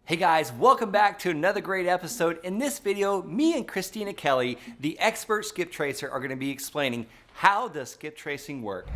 Hey guys, welcome back to another great episode. In this video, me and Christina Kelly, the expert skip tracer, are going to be explaining how does skip tracing work.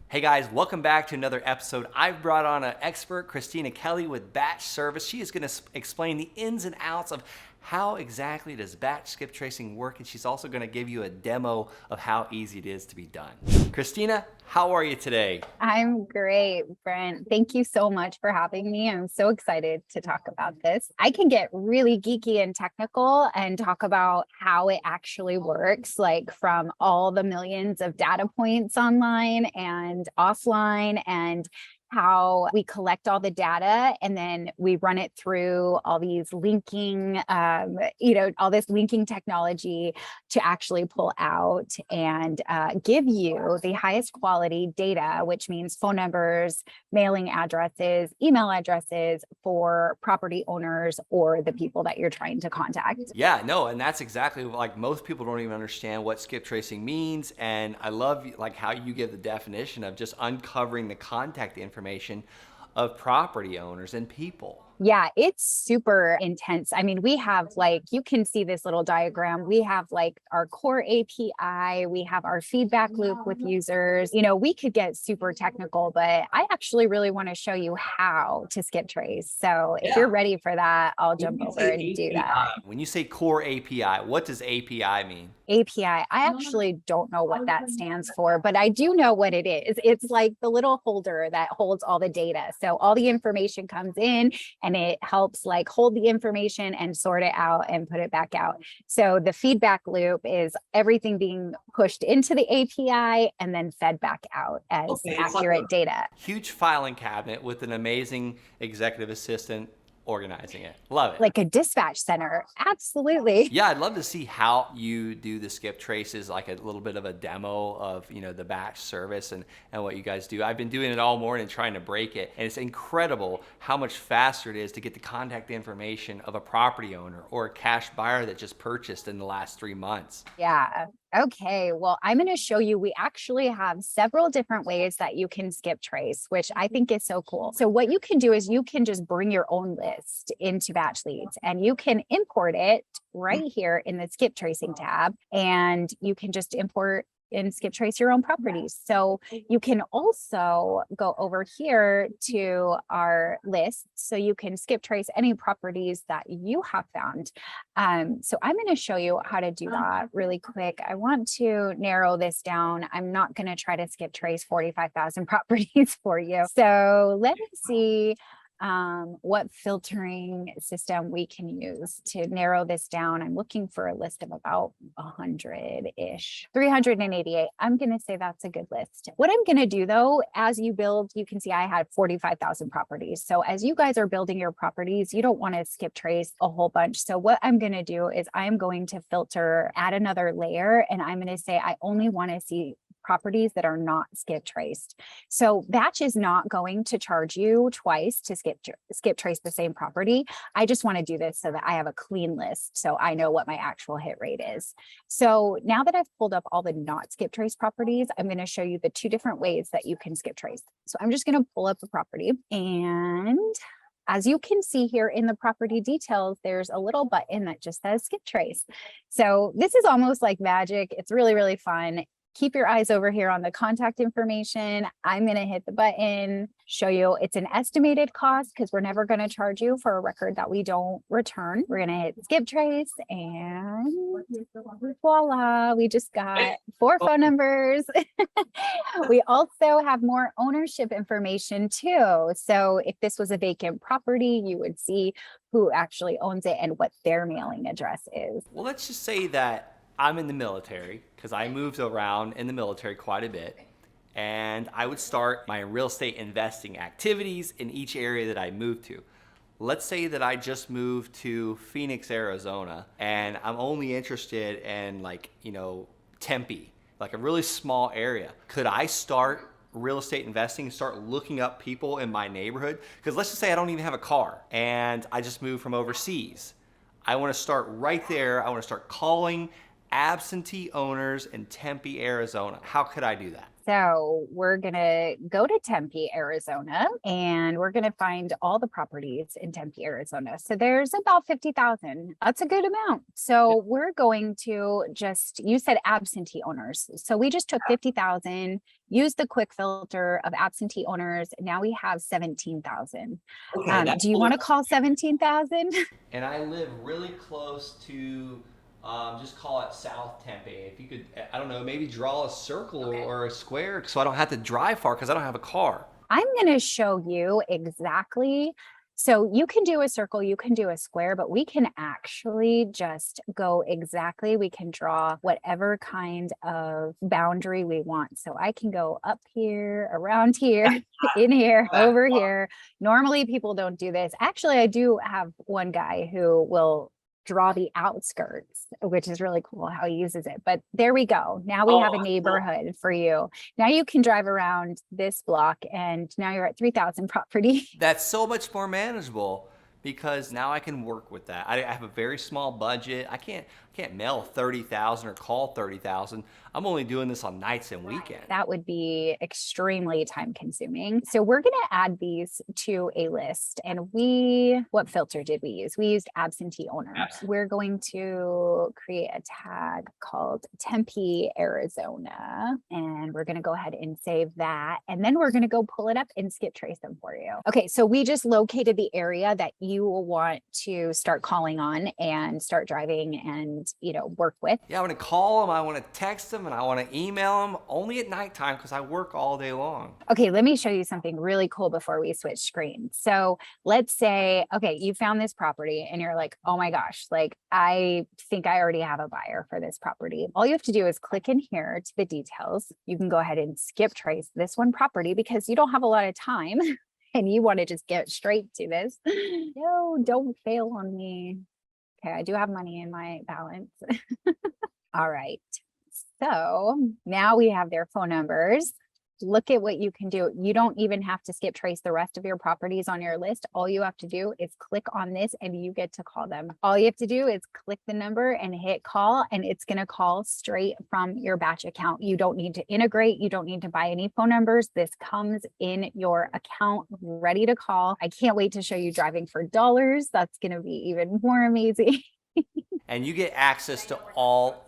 Hey guys, welcome back to another episode. I've brought on an expert, Christina Kelly with Batch Service. She is going to explain the ins and outs of how exactly does batch skip tracing work, and she's also going to give you a demo of how easy it is to be done. Christina, how are you today? I'm great, Brent. Thank you so much for having me. I'm so excited to talk about this. I can get really geeky and technical and talk about how it actually works, like from all the millions of data points online and offline, and how we collect all the data and then we run it through all these linking, all this linking technology to actually pull out and give you the highest quality data, which means phone numbers, mailing addresses, email addresses for property owners or the people that you're trying to contact. Yeah, no, and that's exactly like most people don't even understand what skip tracing means. And I love like how you give the definition of just uncovering the contact information of property owners and people. Yeah, it's super intense. I mean, we have you can see this little diagram. We have our core API, we have our feedback loop with users. We could get super technical, but I actually really want to show you how to skip trace. So if you're ready for that, I'll jump over and do that. When you say core API, what does API mean? API, I actually don't know what that stands for, but I do know what it is. It's like the little holder that holds all the data. So all the information comes in and it helps hold the information and sort it out and put it back out. So the feedback loop is everything being pushed into the API and then fed back out as accurate data. Huge filing cabinet with an amazing executive assistant organizing it. Love it. Like a dispatch center. Absolutely. Yeah, I'd love to see how you do the skip traces, like a little bit of a demo of, the batch service and what you guys do. I've been doing it all morning trying to break it. And it's incredible how much faster it is to get the contact information of a property owner or a cash buyer that just purchased in the last 3 months. Yeah. Okay, well, I'm going to show you, we actually have several different ways that you can skip trace, which I think is so cool. So what you can do is you can just bring your own list into Batch Leads and you can import it right here in the skip tracing tab, and you can just import and skip trace your own properties. So you can also go over here to our list. So you can skip trace any properties that you have found. So I'm going to show you how to do that really quick. I want to narrow this down. I'm not going to try to skip trace 45,000 properties for you. So let me see what filtering system we can use to narrow this down. I'm looking for a list of about 100-ish, 388. I'm going to say that's a good list. What I'm going to do though, as you build, you can see I had 45,000 properties. So as you guys are building your properties, you don't want to skip trace a whole bunch. So what I'm going to do is I'm going to filter, add another layer, and I'm going to say I only want to see properties that are not skip traced. So Batch is not going to charge you twice to skip trace the same property. I just want to do this so that I have a clean list, so I know what my actual hit rate is. So now that I've pulled up all the not skip trace properties, I'm going to show you the two different ways that you can skip trace. So I'm just going to pull up a property, and as you can see here in the property details, there's a little button that just says skip trace. So this is almost like magic. It's really, really fun. Keep your eyes over here on the contact information. I'm going to hit the button, show you it's an estimated cost because we're never going to charge you for a record that we don't return. We're going to hit skip trace and voila, we just got 4 phone numbers. We also have more ownership information too. So if this was a vacant property, you would see who actually owns it and what their mailing address is. Well, let's just say that I'm in the military, because I moved around in the military quite a bit, and I would start my real estate investing activities in each area that I moved to. Let's say that I just moved to Phoenix, Arizona, and I'm only interested in Tempe, like a really small area. Could I start real estate investing and start looking up people in my neighborhood? Because let's just say I don't even have a car and I just moved from overseas. I want to start right there. I want to start calling absentee owners in Tempe, Arizona. How could I do that? So we're going to go to Tempe, Arizona, and we're going to find all the properties in Tempe, Arizona. So there's about 50,000. That's a good amount. So we're going to just, you said absentee owners. So we just took 50,000, used the quick filter of absentee owners. Now we have 17,000. Okay, Do you want to call 17,000? and I live really close to, just call it South Tempe. If you could, I don't know, maybe draw a circle or a square so I don't have to drive far because I don't have a car. I'm going to show you exactly. So you can do a circle, you can do a square, but we can actually just go exactly. We can draw whatever kind of boundary we want. So I can go up here, around here, in here, over here. Normally people don't do this. Actually, I do have one guy who will draw the outskirts, which is really cool how he uses it. But there we go. Now we have a neighborhood for you. Now you can drive around this block and now you're at 3,000 property. That's so much more manageable because now I can work with that. I have a very small budget. I can't mail 30,000 or call 30,000. I'm only doing this on nights and weekends. That would be extremely time consuming. So we're going to add these to a list. And what filter did we use? We used absentee owners. We're going to create a tag called Tempe, Arizona. And we're going to go ahead and save that. And then we're going to go pull it up and skip trace them for you. Okay, so we just located the area that you will want to start calling on and start driving and work with. Yeah, I want to call them, I want to text them, and I want to email them only at nighttime because I work all day long. Okay, let me show you something really cool before we switch screens. So let's say, okay, you found this property and you're like, oh my gosh, like I think I already have a buyer for this property. All you have to do is click in here to the details. You can go ahead and skip trace this one property because you don't have a lot of time and you want to just get straight to this. No, don't fail on me. Okay, I do have money in my balance. All right. So now we have their phone numbers. Look at what you can do. You don't even have to skip trace the rest of your properties on your list. All you have to do is click on this and you get to call them. All you have to do is click the number and hit call, and it's going to call straight from your batch account. You don't need to integrate. You don't need to buy any phone numbers. This comes in your account ready to call. I can't wait to show you driving for dollars. That's going to be even more amazing. And you get access to all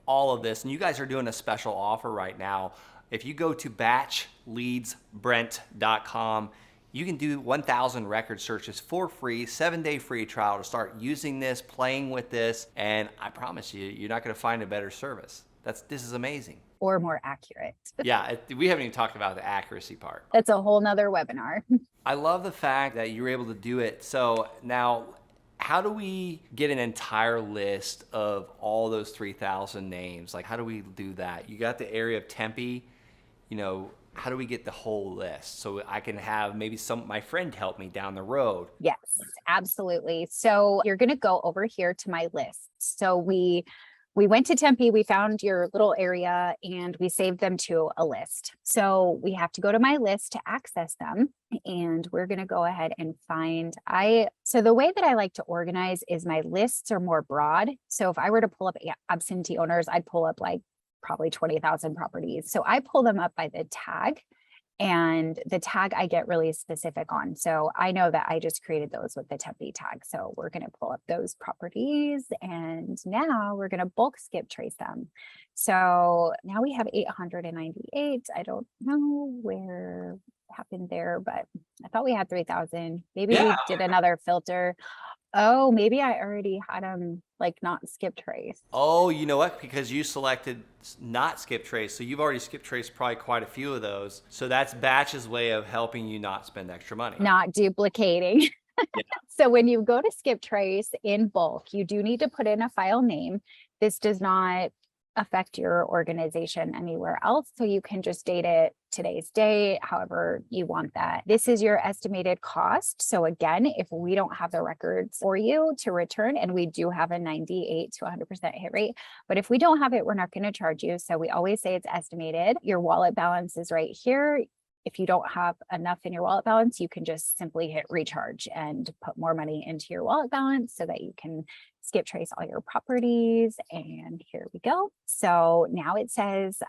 of this. And you guys are doing a special offer right now. If you go to batchleadsbrent.com, you can do 1,000 record searches for free, 7-day free trial to start using this, playing with this. And I promise you, you're not going to find a better service. This is amazing. Or more accurate. Yeah, we haven't even talked about the accuracy part. That's a whole nother webinar. I love the fact that you were able to do it. So now, how do we get an entire list of all those 3,000 names? Like, how do we do that? You got the area of Tempe, how do we get the whole list so I can have maybe my friend help me down the road? Yes, absolutely. So you're going to go over here to my list. So we went to Tempe, we found your little area and we saved them to a list. So we have to go to my list to access them. And we're going to go ahead and so the way that I like to organize is my lists are more broad. So if I were to pull up absentee owners, I'd pull up like probably 20,000 properties. So I pull them up by the tag, and the tag I get really specific on. So I know that I just created those with the Tempe tag. So we're going to pull up those properties and now we're going to bulk skip trace them. So now we have 898. I don't know where happened there, but I thought we had 3,000. Maybe we did another filter. Oh, maybe I already had them like not skip trace. Oh, you know what? Because you selected not skip trace. So you've already skip traced probably quite a few of those. So that's Batch's way of helping you not spend extra money. Not duplicating. Yeah. So when you go to skip trace in bulk, you do need to put in a file name. This does not affect your organization anywhere else. So you can just date it today's date, however you want that. This is your estimated cost. So again, if we don't have the records for you to return, and we do have a 98 to 100% hit rate, but if we don't have it, we're not going to charge you. So we always say it's estimated. Your wallet balance is right here. If you don't have enough in your wallet balance, you can just simply hit recharge and put more money into your wallet balance so that you can skip trace all your properties. And here we go. So now it says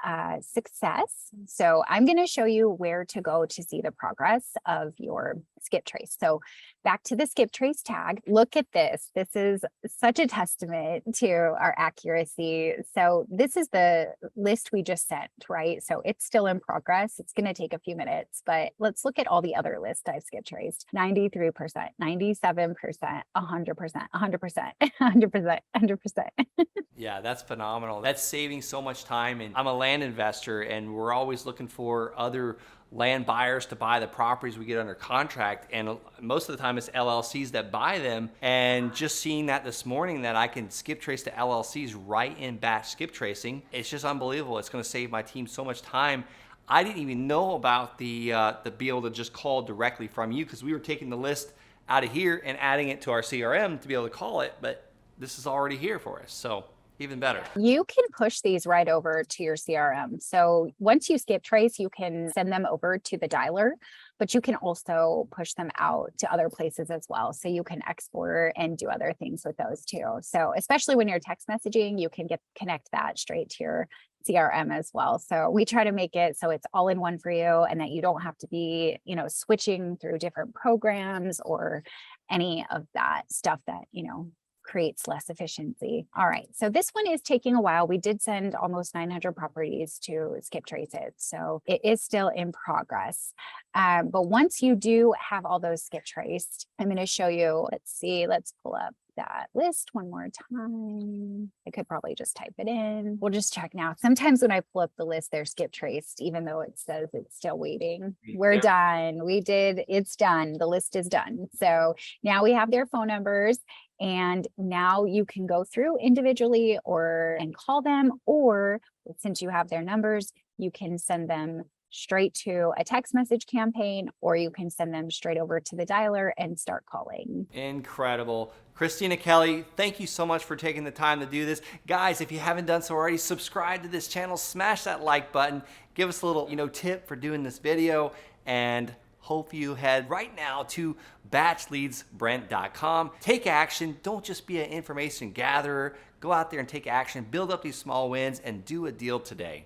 success. So I'm going to show you where to go to see the progress of your skip trace. So back to the skip trace tag. Look at this. This is such a testament to our accuracy. So this is the list we just sent, right? So it's still in progress. It's going to take a few minutes, but let's look at all the other lists I've skip traced. 93%, 97%, 100%, 100%, 100%, 100%. Yeah, that's phenomenal. That's saving so much time. And I'm a land investor, and we're always looking for other land buyers to buy the properties we get under contract. And most of the time it's LLCs that buy them. And just seeing that this morning, that I can skip trace to LLCs right in batch skip tracing, it's just unbelievable. It's going to save my team so much time. I didn't even know about the be able to just call directly from you, because we were taking the list out of here and adding it to our CRM to be able to call it. But this is already here for us. So even better. You can push these right over to your CRM. So once you skip trace, you can send them over to the dialer, but you can also push them out to other places as well. So you can export and do other things with those too. So especially when you're text messaging, you can connect that straight to your CRM as well. So we try to make it so it's all in one for you, and that you don't have to be, switching through different programs or any of that stuff that, creates less efficiency. All right, so this one is taking a while. We did send almost 900 properties to skip trace it, so it is still in progress. But once you do have all those skip traced, I'm going to show you. Let's pull up that list one more time. I could probably just type it in. We'll just check now. Sometimes when I pull up the list, they're skip traced, even though it says it's still waiting. We're done. It's done. The list is done. So now we have their phone numbers, and now you can go through individually and call them, or since you have their numbers, you can send them straight to a text message campaign, or you can send them straight over to the dialer and start calling. Incredible. Christina Kelly, thank you so much for taking the time to do this. Guys, if you haven't done so already, subscribe to this channel, smash that like button, give us a little, tip for doing this video, and hope you head right now to batchleadsbrent.com. Take action. Don't just be an information gatherer. Go out there and take action, build up these small wins, and do a deal today.